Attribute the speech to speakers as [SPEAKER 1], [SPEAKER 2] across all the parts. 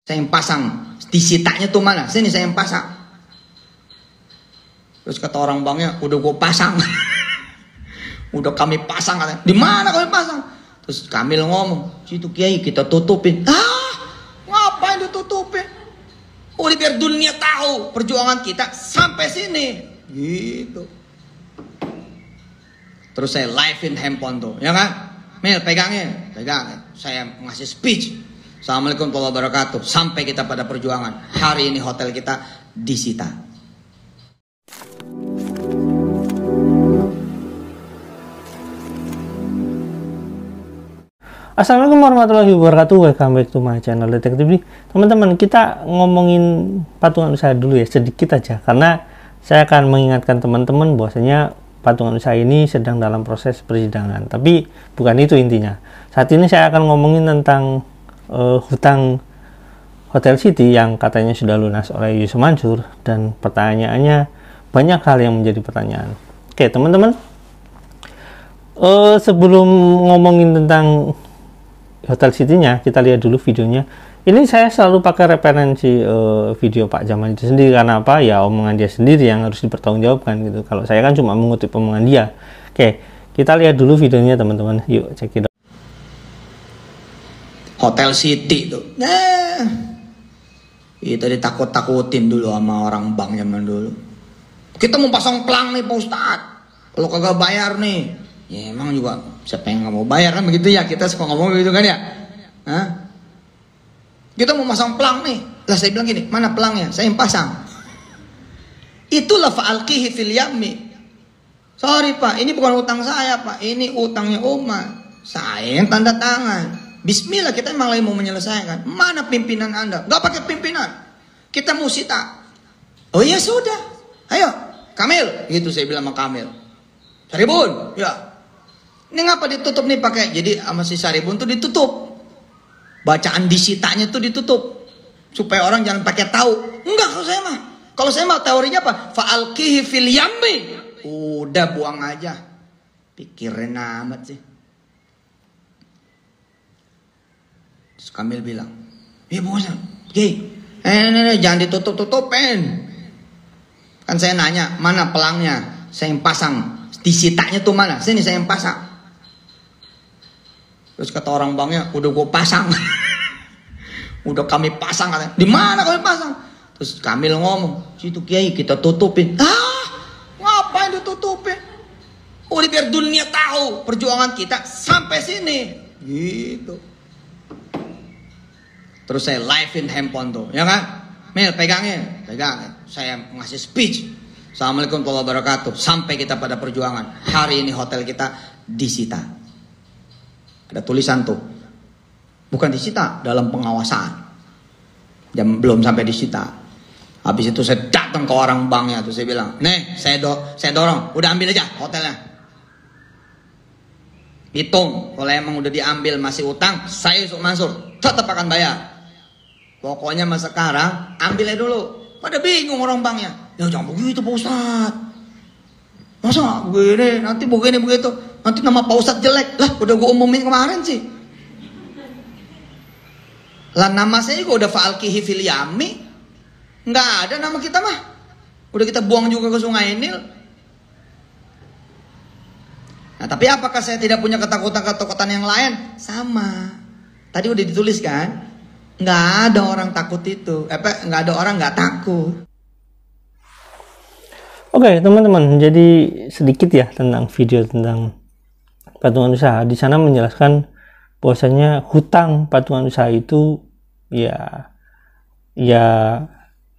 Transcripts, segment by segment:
[SPEAKER 1] Saya yang pasang. Disitanya tuh mana? Sini saya yang pasang. Terus kata orang banknya, udah gue pasang. Udah kami pasang katanya. Di mana kami pasang? Terus Kamil ngomong, situ Kiai kita tutupin. Ah, ngapain ditutupin? Udah biar dunia tahu perjuangan kita sampai sini. Gitu. Terus saya live-in handphone tuh, ya kan? Mil, pegangin. Saya ngasih speech. Assalamualaikum warahmatullahi wabarakatuh. Sampai kita pada perjuangan. Hari ini hotel kita disita.
[SPEAKER 2] Assalamualaikum warahmatullahi wabarakatuh. Welcome back to my channel Detektif Dik. Teman-teman, kita ngomongin patungan usaha dulu ya, sedikit aja. Karena saya akan mengingatkan teman-teman bahwasanya patungan usaha ini sedang dalam proses persidangan. Tapi bukan itu intinya. Saat ini saya akan ngomongin tentang hutang Hotel City yang katanya sudah lunas oleh Yusuf Mansur, dan pertanyaannya banyak hal yang menjadi pertanyaan. Oke teman-teman, sebelum ngomongin tentang Hotel City-nya, kita lihat dulu videonya. Ini saya selalu pakai referensi video Pak Jamal itu sendiri. Karena apa? Ya omongan dia sendiri yang harus dipertanggungjawabkan gitu. Kalau saya kan cuma mengutip omongan dia. Oke, kita lihat dulu videonya teman-teman. Yuk cek it out.
[SPEAKER 1] Hotel City tuh. Kita ditakut-takutin dulu sama orang bank zaman dulu. Kita mau pasang pelang nih Pak Ustadz. Kalau kagak bayar nih. Ya emang juga siapa yang nggak mau bayar kan begitu ya. Kita suka ngomong begitu kan ya. Hah? Kita mau pasang pelang nih. Lah saya bilang gini, mana pelangnya? Saya yang pasang. Itulah fa'alqihi fil yammi. Sorry Pak, ini bukan utang saya Pak. Ini utangnya umat. Saya yang tanda tangan. Bismillah, kita emang lagi mau menyelesaikan. Mana pimpinan Anda? Gak pakai pimpinan. Kita mau sita. Oh ya sudah. Ayo, Kamil. Gitu saya bilang sama Kamil. Saribun, ya. Ini ngapa ditutup nih pakai? Jadi sama si Saribun tuh ditutup. Bacaan disitanya tuh ditutup. Supaya orang jangan pakai tahu. Enggak kalau saya mah. Kalau saya mah teorinya apa? Fa'alqihi fil yammi. Udah buang aja. Pikirin amat sih. Terus Kamil bilang, iya bos, jangan ditutup-tutupin. Kan saya nanya, mana pelangnya? Saya yang pasang. Disitanya tuh mana? Sini saya yang pasang. Terus kata orang banknya, udah gue pasang. Udah kami pasang katanya. Di mana kami pasang? Terus Kamil ngomong, situ Kiai kita tutupin. Ah, ngapain ditutupin? Udah biar dunia tahu perjuangan kita sampai sini. Gitu. Terus saya live-in handphone tuh, ya kan? Mil, pegangin. Saya ngasih speech. Assalamualaikum warahmatullahi wabarakatuh. Sampai kita pada perjuangan. Hari ini hotel kita disita. Ada tulisan tuh. Bukan disita, dalam pengawasan. Jam belum sampai disita. Habis itu saya datang ke orang banknya tuh, saya bilang, "Nih, saya dorong, udah ambil aja hotelnya." Hitung, kalau emang udah diambil masih utang, saya Yusuf Mansur tetap akan bayar. Pokoknya masa sekarang ambil aja dulu. Pada bingung orang banknya. Ya jangan begitu Pak Ustadz. Masa begini, nanti begini begitu. Nanti nama Pak Ustadz jelek. Lah udah gue umumin kemarin sih. Lah nama saya juga udah fa'alqihi fil yammi. Nggak ada nama kita mah. Udah kita buang juga ke Sungai Nil. Nah tapi apakah saya tidak punya ketakutan-ketakutan yang lain? Sama. Tadi udah ditulis kan? Nggak ada orang takut itu. Nggak ada orang nggak takut.
[SPEAKER 2] Oke teman-teman, jadi sedikit ya tentang video tentang patungan usaha. Di sana menjelaskan bahwasanya hutang patungan usaha itu ya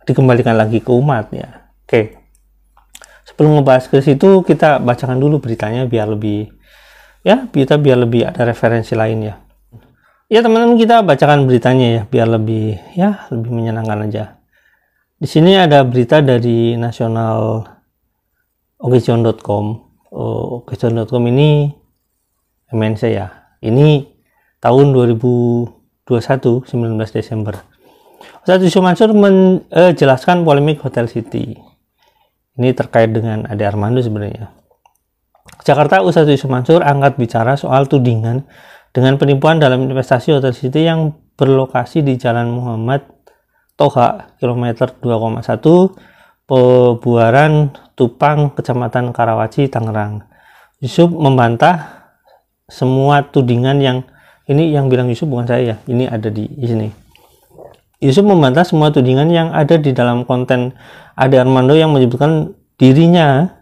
[SPEAKER 2] dikembalikan lagi ke umat ya. Oke. Sebelum ngebahas ke situ, kita bacakan dulu beritanya biar lebih ada referensi lain ya. Ya teman-teman, kita bacakan beritanya ya biar lebih menyenangkan aja. Di sini ada berita dari nasional okcion.com. Okcion.com ini MNC ya. Ini tahun 2021 19 Desember. Ustadz Yusuf Mansur menjelaskan polemik Hotel City. Ini terkait dengan Ade Armando sebenarnya. Jakarta, Ustadz Yusuf Mansur angkat bicara soal tudingan dengan penipuan dalam investasi Hotel City yang berlokasi di Jalan Muhammad Toha, kilometer 2,1, Pebuaran Tupang, Kecamatan Karawaci, Tangerang. Yusuf membantah semua tudingan ini yang bilang Yusuf bukan saya ya, ini ada di sini. Yusuf membantah semua tudingan yang ada di dalam konten Ade Armando yang menyebutkan dirinya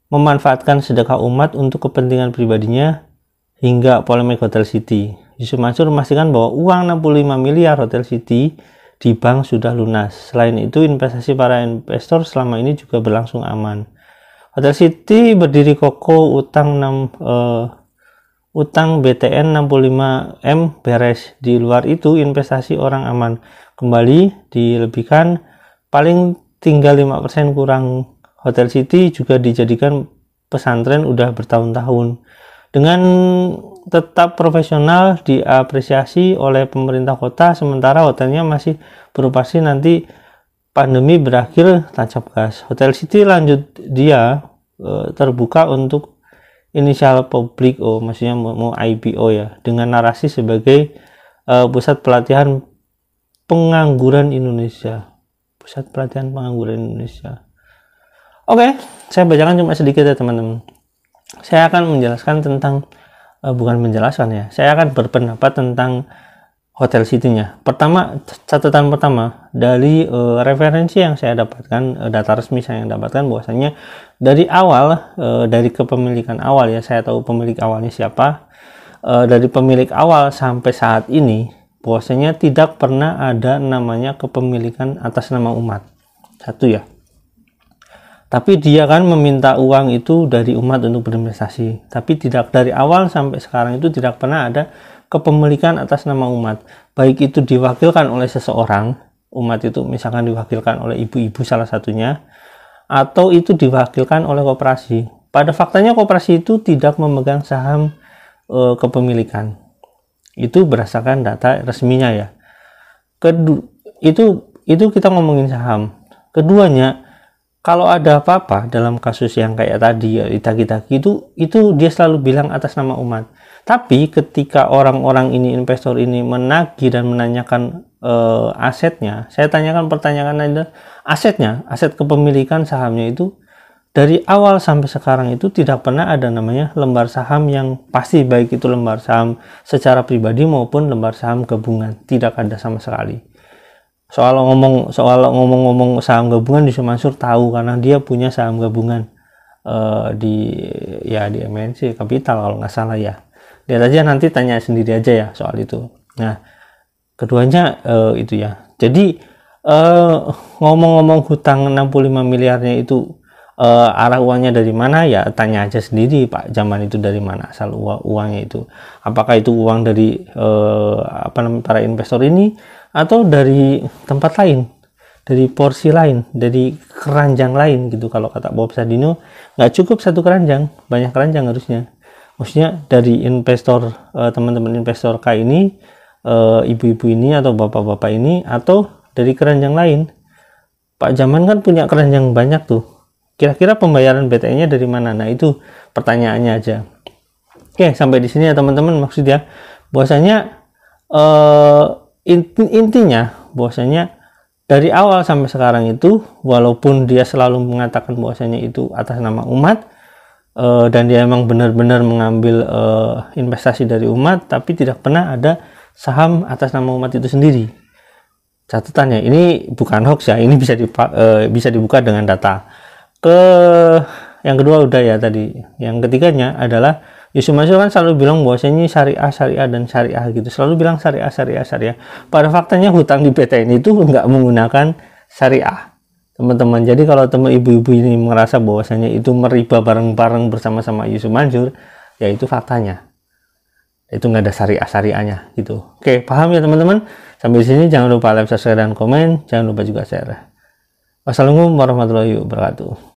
[SPEAKER 2] memanfaatkan sedekah umat untuk kepentingan pribadinya hingga polemik Hotel City. Yusuf Mansur memastikan bahwa uang 65 miliar Hotel City di bank sudah lunas. Selain itu, investasi para investor selama ini juga berlangsung aman. Hotel City berdiri kokoh, utang BTN 65M beres. Di luar itu, investasi orang aman. Kembali dilebihkan, paling tinggal 5% kurang. Hotel City juga dijadikan pesantren udah bertahun-tahun. Dengan tetap profesional diapresiasi oleh pemerintah kota, sementara hotelnya masih beroperasi nanti pandemi berakhir tancap gas. Hotel City lanjut dia terbuka untuk inisial publik, maksudnya mau IPO ya, dengan narasi sebagai pusat pelatihan pengangguran Indonesia. Pusat pelatihan pengangguran Indonesia. Oke, saya bacakan cuma sedikit ya teman-teman. Saya akan menjelaskan tentang bukan menjelaskan ya, saya akan berpendapat tentang Hotel City-nya. Pertama, catatan pertama dari referensi yang saya dapatkan, data resmi saya yang dapatkan, bahwasanya dari awal, dari kepemilikan awal ya, saya tahu pemilik awalnya siapa. Dari pemilik awal sampai saat ini, bahwasanya tidak pernah ada namanya kepemilikan atas nama umat. Satu ya. Tapi dia kan meminta uang itu dari umat untuk berinvestasi. Tapi tidak, dari awal sampai sekarang itu tidak pernah ada kepemilikan atas nama umat. Baik itu diwakilkan oleh seseorang, umat itu misalkan diwakilkan oleh ibu-ibu salah satunya, atau itu diwakilkan oleh koperasi. Pada faktanya koperasi itu tidak memegang saham kepemilikan. Itu berdasarkan data resminya ya. Itu kita ngomongin saham. Keduanya, kalau ada apa-apa dalam kasus yang kayak tadi ya, ditagi-tagi itu dia selalu bilang atas nama umat. Tapi ketika orang-orang ini, investor ini menagih dan menanyakan asetnya, saya tanyakan pertanyaan adalah asetnya, aset kepemilikan sahamnya itu dari awal sampai sekarang itu tidak pernah ada namanya lembar saham yang pasti, baik itu lembar saham secara pribadi maupun lembar saham gabungan, tidak ada sama sekali. Soal ngomong-ngomong saham gabungan, Yusuf Mansur tahu karena dia punya saham gabungan di MNC Capital kalau nggak salah ya. Lihat aja nanti, tanya sendiri aja ya soal itu. Nah, keduanya itu ya. Jadi ngomong-ngomong hutang 65 miliarnya itu arah uangnya dari mana ya, tanya aja sendiri Pak Jaman itu dari mana asal uangnya itu. Apakah itu uang dari para investor ini atau dari tempat lain, dari porsi lain, dari keranjang lain gitu. Kalau kata Bob Sadino, nggak cukup satu keranjang, banyak keranjang harusnya. Maksudnya dari investor, teman-teman investor K ini, ibu-ibu ini atau bapak-bapak ini, atau dari keranjang lain. Pak Jaman kan punya keranjang banyak tuh. Kira-kira pembayaran BTN-nya dari mana? Nah, itu pertanyaannya aja. Oke, sampai di sini ya teman-teman, maksudnya bahwasanya intinya bahwasanya dari awal sampai sekarang itu, walaupun dia selalu mengatakan bahwasanya itu atas nama umat, dan dia memang benar-benar mengambil investasi dari umat, tapi tidak pernah ada saham atas nama umat itu sendiri. Catatannya ini bukan hoax ya, ini bisa dibuka dengan data. Yang kedua udah ya tadi. Yang ketiganya adalah Yusuf Mansur kan selalu bilang bahwasanya syariah dan syariah gitu, selalu bilang syariah. Pada faktanya hutang di BTN itu nggak menggunakan syariah, teman-teman. Jadi kalau teman ibu-ibu ini merasa bahwasanya itu meriba bareng-bareng bersama-sama Yusuf Mansur, ya itu faktanya. Itu nggak ada syariahnya gitu. Oke, paham ya teman-teman? Sampai sini jangan lupa like, subscribe, dan komen. Jangan lupa juga share. Wassalamualaikum warahmatullahi wabarakatuh.